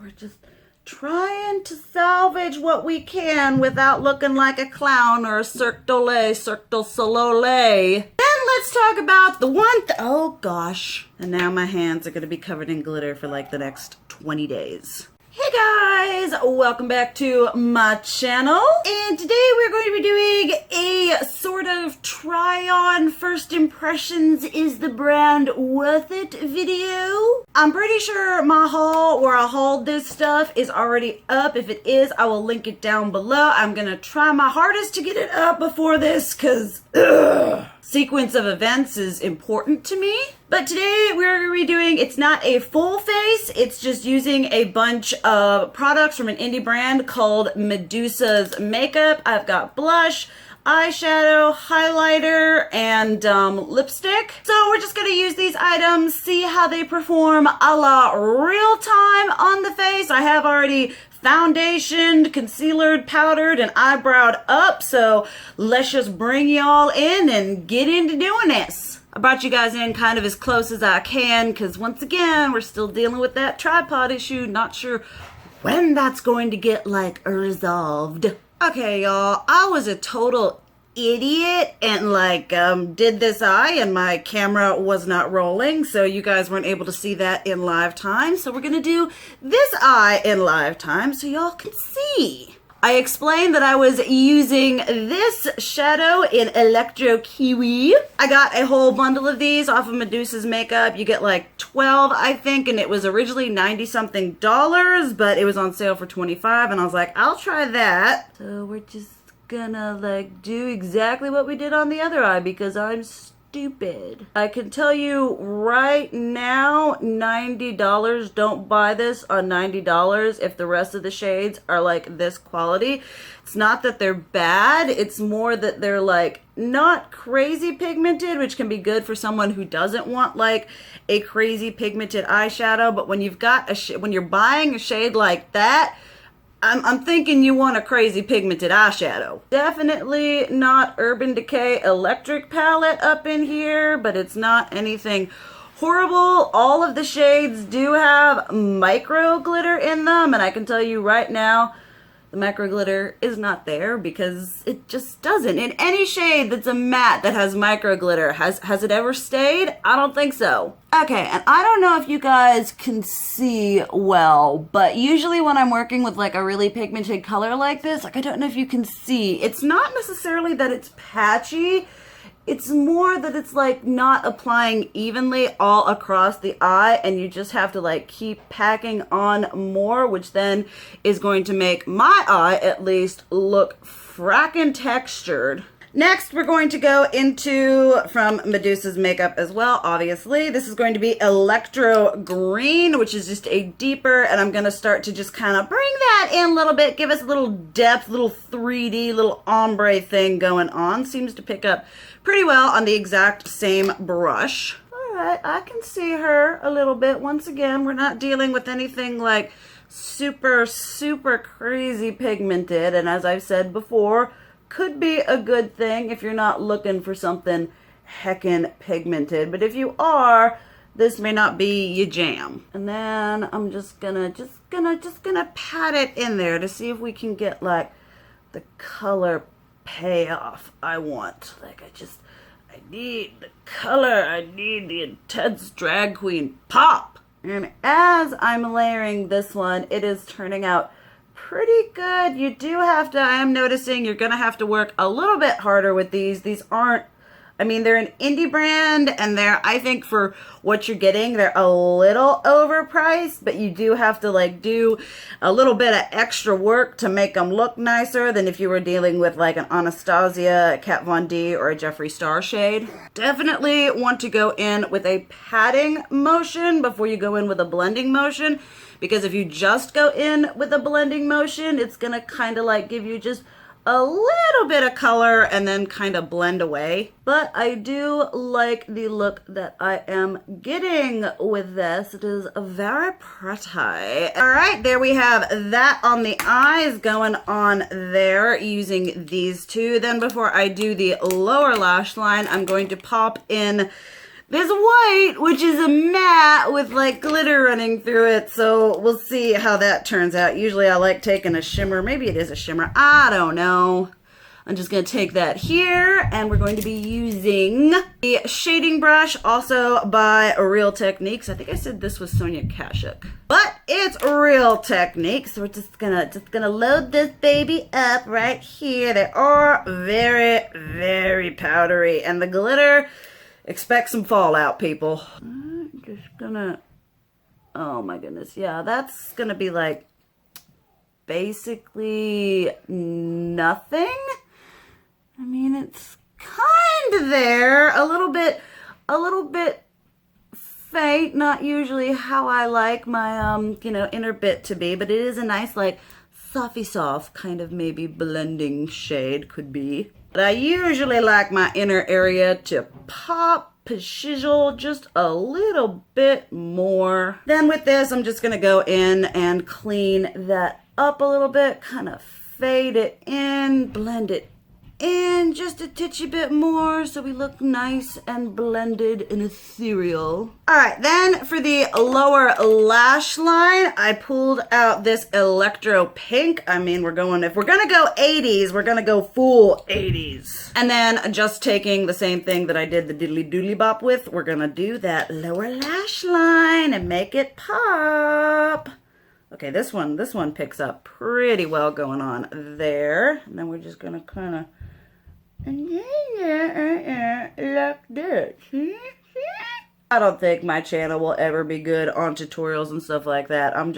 we're just trying to salvage what we can without looking like a clown or a Cirque du Soleil. Then let's talk about the oh gosh. And now my hands are going to be covered in glitter for like the next 20 days. Hey guys, welcome back to my channel, and today we're going to be doing a sort of try-on first impressions, is the brand worth it video. I'm pretty sure my haul where I hauled this stuff is already up. If it is, I will link it down below. I'm gonna try my hardest to get it up before this because sequence of events is important to me. But today we're going to be doing, it's not a full face, it's just using a bunch of products from an indie brand called Medusa's makeup. I've got blush, eyeshadow, highlighter, and lipstick. So we're just going to use these items, see how they perform a la real time on the face. I have already foundationed, concealered, powdered, and eyebrowed up, so let's just bring y'all in and get into doing this. I brought you guys in kind of as close as I can because once again, we're still dealing with that tripod issue. Not sure when that's going to get like resolved. Okay, y'all, I was a total idiot and like did this eye and my camera was not rolling, so you guys weren't able to see that in live time. So we're gonna do this eye in live time so y'all can see. I explained that I was using this shadow in Electro Kiwi. I got a whole bundle of these off of Medusa's makeup. You get like 12, I think, and it was originally 90-something dollars, but it was on sale for 25, and I was like, I'll try that. So we're just gonna like do exactly what we did on the other eye because I'm stupid. I can tell you right now, $90. Don't buy this on $90 if the rest of the shades are like this quality. It's not that they're bad, it's more that they're like not crazy pigmented, which can be good for someone who doesn't want like a crazy pigmented eyeshadow. But when you've got when you're buying a shade like that, I'm thinking you want a crazy pigmented eyeshadow. Definitely not Urban Decay Electric palette up in here, but it's not anything horrible. All of the shades do have micro glitter in them, and I can tell you right now, the micro glitter is not there because it just doesn't. In any shade that's a matte that has micro glitter, has it ever stayed? I don't think so. Okay, and I don't know if you guys can see well, but usually when I'm working with like a really pigmented color like this, like I don't know if you can see, it's not necessarily that it's patchy, it's more that it's like not applying evenly all across the eye, and you just have to like keep packing on more, which then is going to make my eye at least look frackin' textured. Next, we're going to go into, from Medusa's makeup as well, obviously, this is going to be Electro Green, which is just a deeper, and I'm going to start to just kind of bring that in a little bit, give us a little depth, little 3D, little ombre thing going on. Seems to pick up pretty well on the exact same brush. All right, I can see her a little bit. Once again, we're not dealing with anything like super, super crazy pigmented, and as I've said before, could be a good thing if you're not looking for something heckin' pigmented. But if you are, this may not be your jam. And then I'm just gonna pat it in there to see if we can get like the color payoff I want. Like I need the color, I need the intense drag queen pop. And as I'm layering this one, it is turning out pretty good. You do have to, I am noticing you're gonna have to work a little bit harder with these. These aren't, I mean, they're an indie brand, and they're, I think for what you're getting, they're a little overpriced, but you do have to like do a little bit of extra work to make them look nicer than if you were dealing with like an Anastasia, a Kat Von D, or a Jeffree Star shade. Definitely want to go in with a patting motion before you go in with a blending motion, because if you just go in with a blending motion, it's gonna kind of like give you just a little bit of color and then kind of blend away. But I do like the look that I am getting with this. It is very pretty. All right, there we have that on the eyes going on there using these two. Then before I do the lower lash line, I'm going to pop in this white, which is a matte with like glitter running through it. So we'll see how that turns out. Usually I like taking a shimmer. Maybe it is a shimmer. I don't know. I'm just going to take that here, and we're going to be using the shading brush, also by Real Techniques. I think I said this was Sonia Kashuk, but it's Real Techniques. So we're just gonna load this baby up right here. They are very, very powdery, and the glitter, expect some fallout, people. I'm just gonna, oh my goodness, yeah, that's gonna be like basically nothing. I mean, it's kind of there, a little bit faint, not usually how I like my, you know, inner bit to be, but it is a nice, like, softy soft kind of maybe blending shade could be. But I usually like my inner area to pop, shizzle just a little bit more. Then with this, I'm just gonna go in and clean that up a little bit, kind of fade it in, blend it in just a titchy bit more so we look nice and blended and ethereal. All right, then for the lower lash line, I pulled out this electro pink. I mean, if we're gonna go 80s, we're gonna go full 80s. And then just taking the same thing that I did the diddly doodly bop with, we're gonna do that lower lash line and make it pop. Okay, this one picks up pretty well going on there. And then we're just gonna kind of, like this. I don't think my channel will ever be good on tutorials and stuff like that. I'm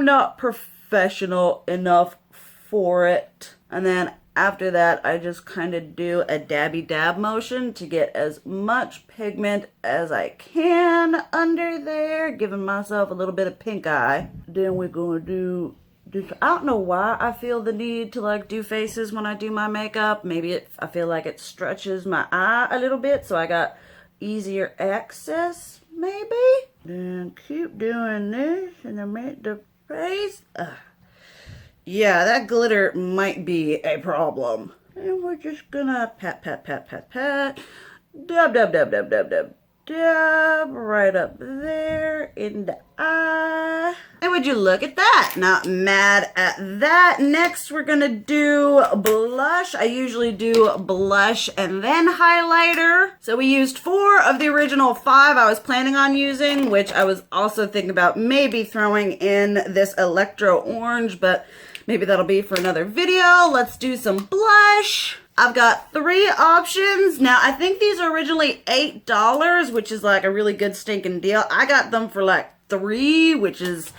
not professional enough for it. And then after that, I just kind of do a dabby dab motion to get as much pigment as I can under there, giving myself a little bit of pink eye. Then we're gonna do this. I don't know why I feel the need to like do faces when I do my makeup. Maybe I feel like it stretches my eye a little bit, so I got easier access, maybe. Then keep doing this and then make the face. Yeah, that glitter might be a problem. And we're just gonna pat, pat, pat, pat, pat. Dab, dab, dab, dab, dab, dab, dab. Right up there in the eye. And would you look at that? Not mad at that. Next, we're gonna do blush. I usually do blush and then highlighter. So we used 4 of the original 5 I was planning on using, which I was also thinking about maybe throwing in this electro orange, but maybe that'll be for another video. Let's do some blush. I've got 3 options. Now, I think these are originally $8, which is like a really good stinking deal. I got them for like $3, which is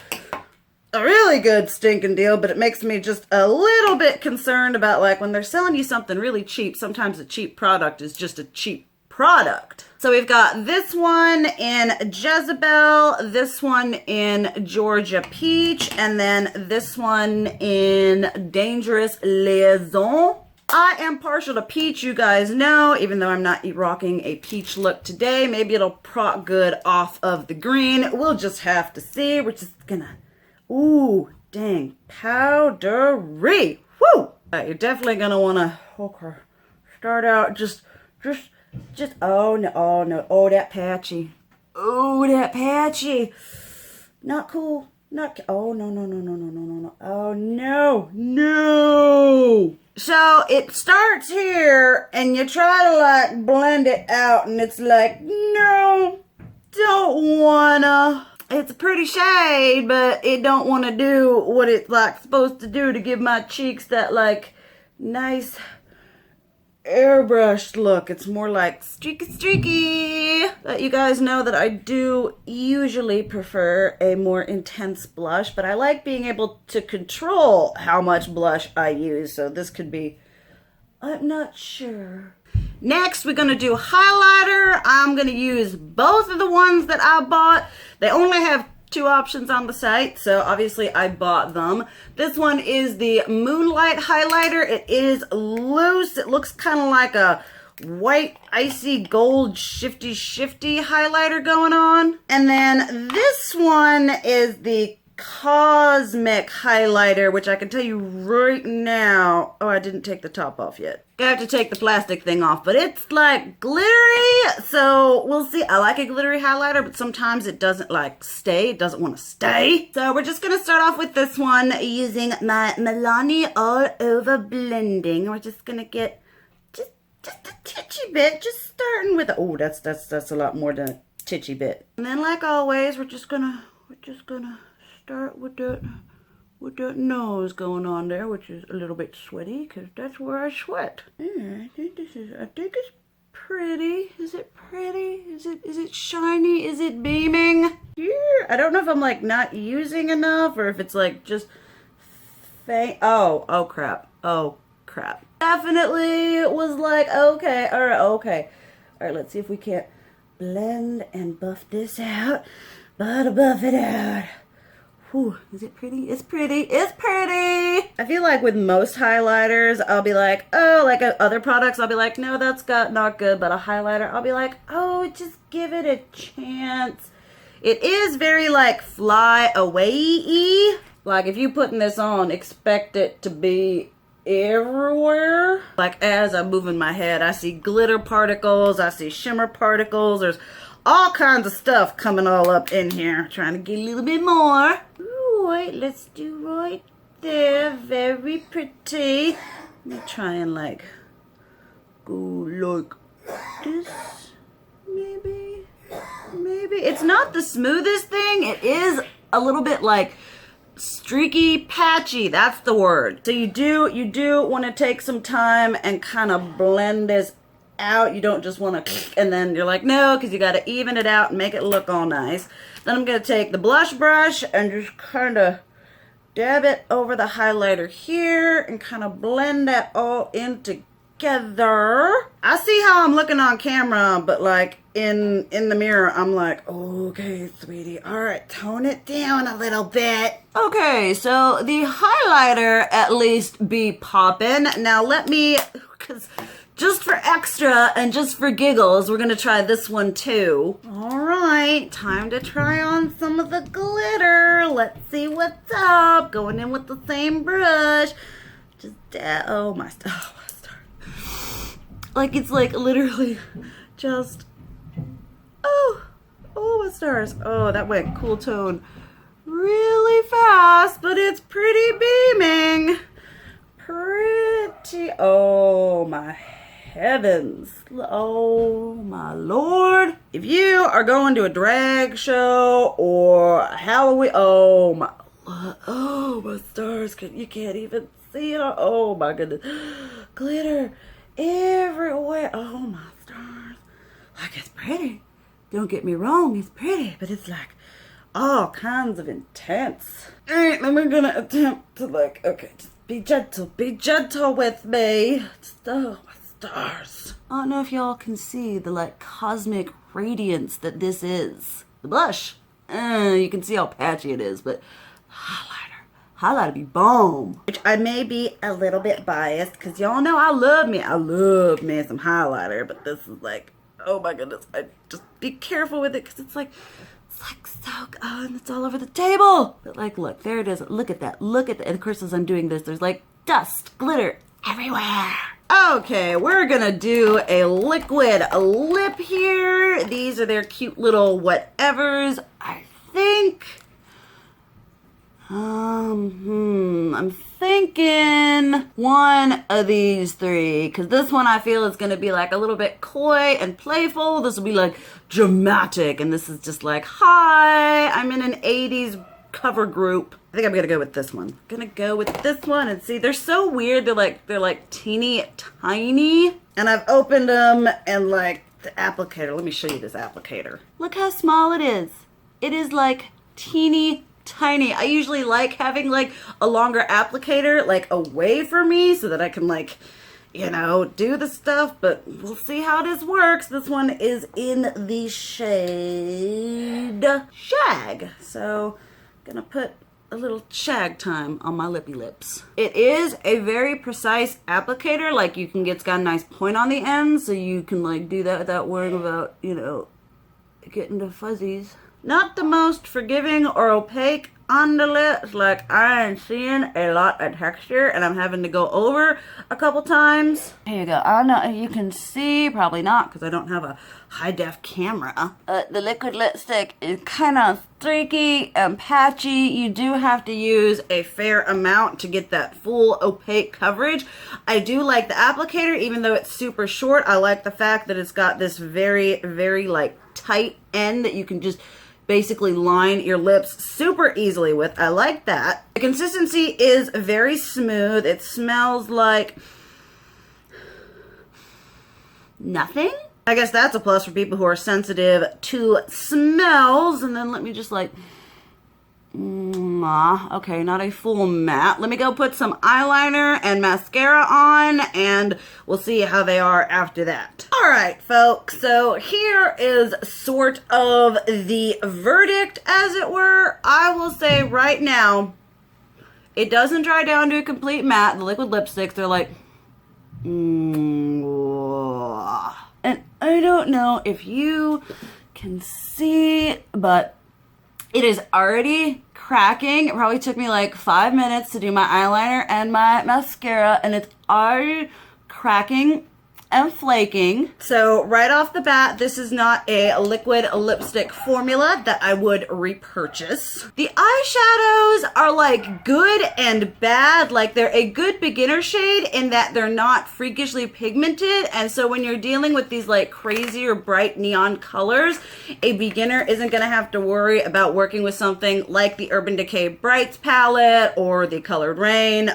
a really good stinking deal, but it makes me just a little bit concerned about like when they're selling you something really cheap, sometimes a cheap product is just a cheap product. So we've got this one in Jezebel, this one in Georgia Peach, and then this one in Dangerous Liaison. I am partial to peach, you guys know, even though I'm not rocking a peach look today. Maybe it'll prop good off of the green. We'll just have to see. We're just gonna, ooh, dang, powdery. Woo! You're definitely gonna wanna, okay, start out just, oh no, oh no, oh that patchy. Oh, that patchy. Not cool. Not, oh no, no, no, no, no, no, no, no. Oh no, no. So it starts here and you try to like blend it out and it's like, no, don't wanna. It's a pretty shade, but it don't wanna do what it's like supposed to do to give my cheeks that like nice airbrushed look. It's more like streaky. But you guys know that I do usually prefer a more intense blush, but I like being able to control how much blush I use. So this could be, I'm not sure. Next, we're gonna do highlighter. I'm gonna use both of the ones that I bought. They only have 2 options on the site, so obviously I bought them. This one is the Moonlight highlighter. It is loose. It looks kind of like a white icy gold shifty highlighter going on. And then this one is the Cosmic highlighter, which I can tell you right now. Oh, I didn't take the top off yet. I have to take the plastic thing off, but it's like glittery, so we'll see. I like a glittery highlighter, but sometimes it doesn't like stay. It doesn't want to stay. So we're just gonna start off with this one using my Milani All Over Blending. We're just gonna get just a titchy bit, just starting with, oh, that's a lot more than a titchy bit. And then like always, we're just gonna start with that nose going on there, which is a little bit sweaty because that's where I sweat. Yeah, I think it's pretty. Is it pretty? Is it shiny? Is it beaming? Yeah. I don't know if I'm like not using enough or if it's like just faint. Oh crap. Oh crap. Definitely it was like, okay, all right, okay. All right, let's see if we can't blend and buff this out. But buff it out. Whew, is it pretty? It's pretty. It's pretty. I feel like with most highlighters, I'll be like, oh, like other products, I'll be like, no, that's not good. But a highlighter, I'll be like, oh, just give it a chance. It is very like fly away-y. Like if you putting this on, expect it to be everywhere. Like as I'm moving my head, I see glitter particles, I see shimmer particles. There's all kinds of stuff coming all up in here. Trying to get a little bit more. Right, let's do right there. Very pretty. Let me try and like go like this. Maybe. It's not the smoothest thing. It is a little bit like streaky, patchy. That's the word. So you do want to take some time and kind of blend this out. You don't just want to and then you're like, no, because you got to even it out and make it look all nice. Then I'm going to take the blush brush and just kind of dab it over the highlighter here and kind of blend that all in together. I see how I'm looking on camera, but like in the mirror, I'm like, okay, sweetie, all right, tone it down a little bit. Okay, so the highlighter at least be poppin'. Now let me, because just for extra and just for giggles, we're gonna try this one too. All right, time to try on some of the glitter. Let's see what's up. Going in with the same brush. Just, oh my star. Like it's like literally just, oh my stars. Oh, that went cool tone really fast, but it's pretty beaming. Pretty, oh my heavens. Oh my lord. If you are going to a drag show or a Halloween, oh my stars, you can't even see it. Oh my goodness. Glitter everywhere. Oh my stars. Like it's pretty. Don't get me wrong, it's pretty, but it's like all kinds of intense. Alright, then we're gonna attempt to like, okay, just be gentle with me. Just, oh my stars. I don't know if y'all can see the like cosmic radiance that this is. The blush, you can see how patchy it is, but highlighter be bomb. Which I may be a little bit biased because y'all know I love me some highlighter, but this is like, oh my goodness, I just be careful with it because it's like so good, and it's all over the table. But like, look, there it is. Look at that. And of course, as I'm doing this, there's like dust, glitter everywhere. Okay, we're gonna do a liquid lip here. These are their cute little whatevers, I think. I'm thinking one of these three, because this one I feel is going to be like a little bit coy and playful. This will be like dramatic, and this is just like, hi, I'm in an 80s cover group. I think I'm going to go with this one. And see, they're so weird. They're like teeny tiny, and I've opened them and like the applicator. Let me show you this applicator. Look how small it is. It is like teeny tiny. I usually like having like a longer applicator like away from me so that I can like, you know, do the stuff, but we'll see how this works. This one is in the shade Shag. So I'm gonna put a little shag time on my lippy lips. It is a very precise applicator. Like you can get, it's got a nice point on the end so you can like do that without worrying about, you know, getting the fuzzies. Not the most forgiving or opaque on the lips. Like, I am seeing a lot of texture and I'm having to go over a couple times. Here you go. I don't know if you can see, probably not because I don't have a high def camera. The liquid lipstick is kind of streaky and patchy. You do have to use a fair amount to get that full opaque coverage. I do like the applicator, even though it's super short. I like the fact that it's got this very, very like tight end that you can just basically line your lips super easily with. I like that. The consistency is very smooth. It smells like nothing. I guess that's a plus for people who are sensitive to smells. And then let me just like, okay, not a full matte. Let me go put some eyeliner and mascara on and we'll see how they are after that. All right, folks, so here is sort of the verdict, as it were. I will say right now, it doesn't dry down to a complete matte. The liquid lipsticks, they're like, and I don't know if you can see, but it is already cracking. It probably took me like 5 minutes to do my eyeliner and my mascara, and it's already cracking and flaking. So right off the bat, this is not a liquid lipstick formula that I would repurchase. The eyeshadows are like good and bad. Like they're a good beginner shade in that they're not freakishly pigmented. And so when you're dealing with these like crazy or bright neon colors, a beginner isn't gonna have to worry about working with something like the Urban Decay Brights palette or the Colored Rain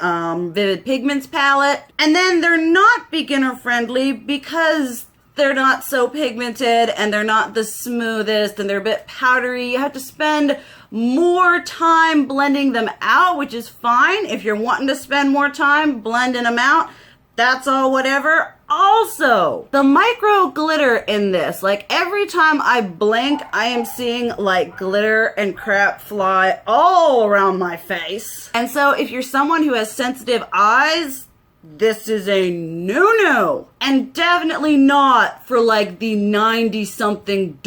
Vivid Pigments palette. And then they're not beginner friendly because they're not so pigmented and they're not the smoothest and they're a bit powdery. You have to spend more time blending them out, which is fine. If you're wanting to spend more time blending them out, that's all whatever. Also, the micro glitter in this, like every time I blink, I am seeing like glitter and crap fly all around my face. And so if you're someone who has sensitive eyes, this is a no-no. And definitely not for like the $90-something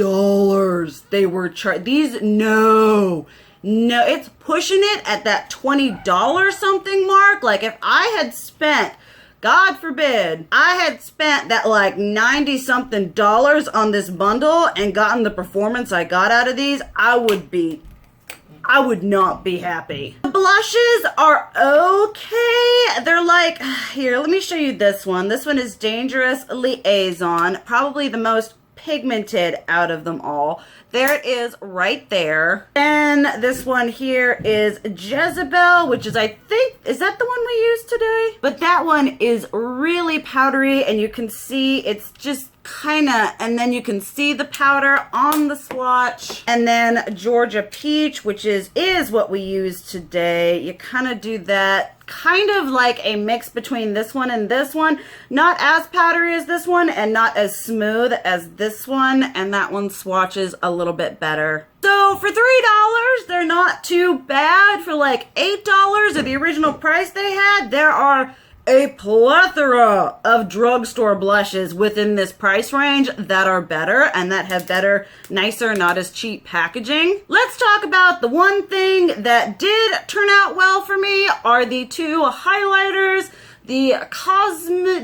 they were charged. These, no, it's pushing it at that $20 something mark. Like if I had spent, God forbid, I had spent that like $90-something on this bundle and gotten the performance I got out of these, I would not be happy. The blushes are okay. They're like, here, let me show you this one. This one is Dangerous Liaison, probably the most pigmented out of them all. There it is right there. Then this one here is Jezebel, which is, I think, is that the one we used today? But that one is really powdery and you can see it's just kind of, and then you can see the powder on the swatch. And then Georgia Peach, which is what we used today. You kind of do that, kind of like a mix between this one and this one. Not as powdery as this one and not as smooth as this one. And that one swatches a little bit better. So for $3, they're not too bad. For like $8 of the original price they had, there are a plethora of drugstore blushes within this price range that are better and that have better, nicer, not as cheap packaging. Let's talk about the one thing that did turn out well for me are the two highlighters, the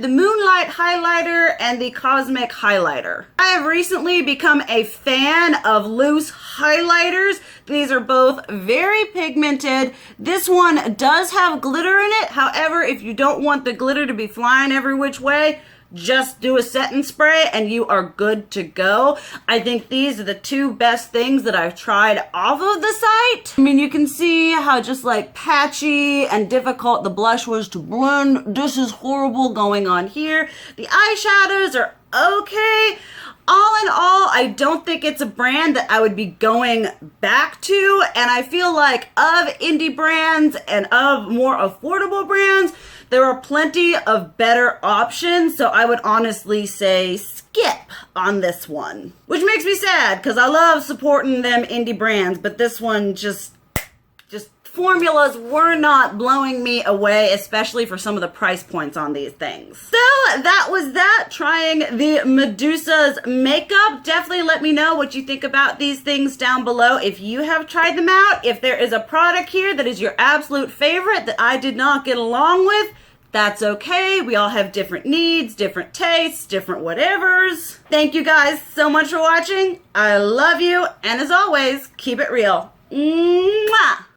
Moonlight Highlighter and the Cosmic Highlighter. I have recently become a fan of loose highlighters. These are both very pigmented. This one does have glitter in it. However, if you don't want the glitter to be flying every which way, just do a setting spray and you are good to go. I think these are the two best things that I've tried off of the site. I mean, you can see how just like patchy and difficult the blush was to blend. This is horrible going on here. The eyeshadows are okay. All in all, I don't think it's a brand that I would be going back to. And I feel like of indie brands and of more affordable brands, there are plenty of better options. So I would honestly say skip on this one, which makes me sad because I love supporting them indie brands, but this one just formulas were not blowing me away, especially for some of the price points on these things. So that was that, trying the Medusa's makeup. Definitely let me know what you think about these things down below. If you have tried them out, if there is a product here that is your absolute favorite that I did not get along with, that's okay. We all have different needs, different tastes, different whatevers. Thank you guys so much for watching. I love you. And as always, keep it real. Mwah!